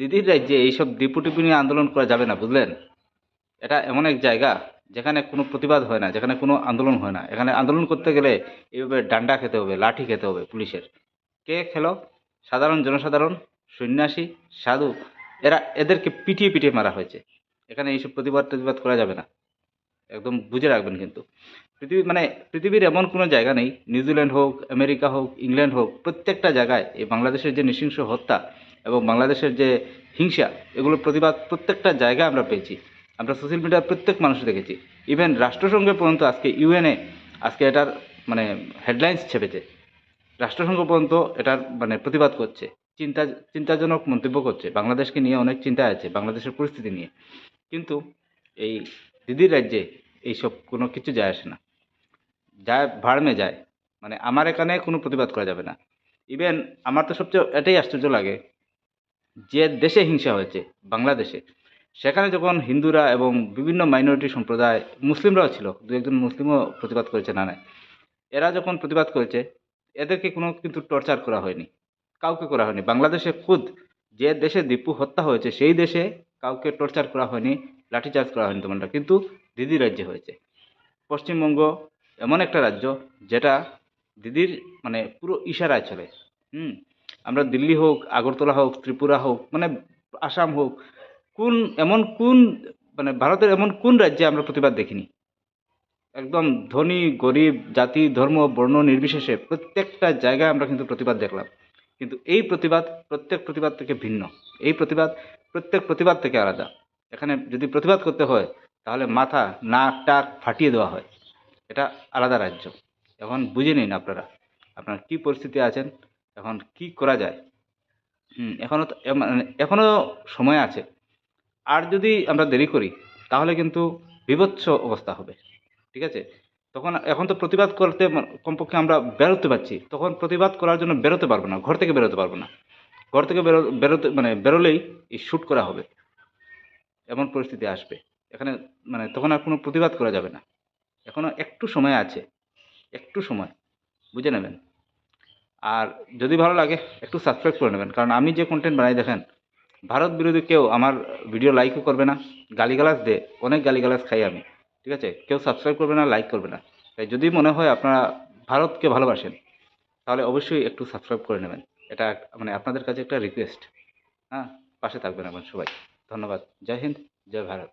দিদির রাজ্যে এইসব ডিপু নিয়ে আন্দোলন করা যাবে না, বুঝলেন? এটা এমন এক জায়গা যেখানে কোনো প্রতিবাদ হয় না, যেখানে কোনো আন্দোলন হয় না। এখানে আন্দোলন করতে গেলে এইভাবে ডান্ডা খেতে হবে, লাঠি খেতে হবে পুলিশের। কে খেলো? সাধারণ জনসাধারণ, সন্ন্যাসী, সাধু, এদেরকে পিটিয়ে পিটিয়ে মারা হয়েছে। এখানে এইসব প্রতিবাদ টতিবাদ করা যাবে না, একদম বুঝে রাখবেন কিন্তু। মানে পৃথিবীর এমন কোনো জায়গা নেই, নিউজিল্যান্ড হোক, আমেরিকা হোক, ইংল্যান্ড হোক, প্রত্যেকটা জায়গায় এই বাংলাদেশের যে নৃশংস হত্যা এবং বাংলাদেশের যে হিংসা, এগুলোর প্রতিবাদ প্রত্যেকটা জায়গায় আমরা পেয়েছি। আমরা সোশ্যাল মিডিয়ার প্রত্যেক মানুষ দেখেছি। ইভেন রাষ্ট্রসংঘে পর্যন্ত আজকে ইউএনএ আজকে এটার মানে হেডলাইন্স ছেপেছে। রাষ্ট্রসংঘ পর্যন্ত এটার মানে প্রতিবাদ করছে, চিন্তা চিন্তাজনক মন্তব্য করছে, বাংলাদেশকে নিয়ে অনেক চিন্তায় আছে, বাংলাদেশের পরিস্থিতি নিয়ে। কিন্তু এই দিদির রাজ্যে এইসব কোনো কিছু যায় আসে না, যায় ভাড়মে যায়। মানে আমার এখানে কোনো প্রতিবাদ করা যাবে না। ইভেন আমার তো সবচেয়ে এটাই আশ্চর্য লাগে, যে দেশে হিংসা হয়েছে, বাংলাদেশে, সেখানে যখন হিন্দুরা এবং বিভিন্ন মাইনরিটি সম্প্রদায়, মুসলিমরাও ছিল, দু একজন মুসলিমও প্রতিবাদ করেছে, না নয়, এরা যখন প্রতিবাদ করেছে, এদেরকে কোনো কিন্তু টর্চার করা হয়নি, কাউকে করা হয়নি। বাংলাদেশে খুদ যে দেশে দীপু হত্যা হয়েছে সেই দেশে কাউকে টর্চার করা হয়নি, লাঠিচার্জ করা হয়নি তোমরা, কিন্তু দিদি রাজ্যে হয়েছে। পশ্চিমবঙ্গ এমন একটা রাজ্য যেটা দিদির মানে পুরো ইশারায় চলে। হুম। আমরা দিল্লি হোক, আগরতলা হোক, ত্রিপুরা হোক, মানে আসাম হোক, কোন এমন কোন মানে ভারতের এমন কোন রাজ্যে আমরা প্রতিবাদ দেখিনি? একদম ধনী গরিব, জাতি ধর্ম বর্ণ নির্বিশেষে প্রত্যেকটা জায়গায় আমরা কিন্তু প্রতিবাদ দেখলাম। কিন্তু এই প্রতিবাদ প্রত্যেক প্রতিবাদ থেকে ভিন্ন। এই প্রতিবাদ প্রত্যেক প্রতিবাদ থেকে আলাদা। এখানে যদি প্রতিবাদ করতে হয় তাহলে মাথা নাক টাক ফাটিয়ে দেওয়া হয়। এটা আলাদা রাজ্য। এখন বুঝে নিন আপনারা, আপনারা কি পরিস্থিতি আছেন, এখন কি করা যায়। এখনো তো মানে এখনো সময় আছে। আর যদি আমরা দেরি করি তাহলে কিন্তু বীভৎস অবস্থা হবে। ঠিক আছে? তখন এখন তো প্রতিবাদ করতে কমপক্ষে আমরা বেরোতে পারছি। তখন প্রতিবাদ করার জন্য বেরোতে পারবো না। ঘর থেকে বেরোতে পারবো না। ঘর থেকে বেরোতে মানে বেরোলেই এই শুট করা হবে। এমন পরিস্থিতি আসবে। এখানে মানে তখন আর কোনো প্রতিবাদ করা যাবে না। এখনো একটু সময় আছে। একটু সময়। বুঝে নেবেন। আর যদি ভালো লাগে একটু সাবস্ক্রাইব করে নেবেন। কারণ আমি যে কনটেন্ট বানাই দেখেন, ভারত বিরোধী কেউ আমার ভিডিও লাইকও করবে না, গালিগালাজ দেয়, অনেক গালিগালাজ খাই আমি। ঠিক আছে? কেউ সাবস্ক্রাইব করবে না, লাইক করবে না। তাই যদি মনে হয় আপনারা ভারতকে ভালোবাসেন, তাহলে অবশ্যই একটু সাবস্ক্রাইব করে নেবেন। এটা মানে আপনাদের কাছে একটা রিকোয়েস্ট। হ্যাঁ? পাশে থাকবেন এখন সবাই। ধন্যবাদ। জয় হিন্দ, জয় ভারত।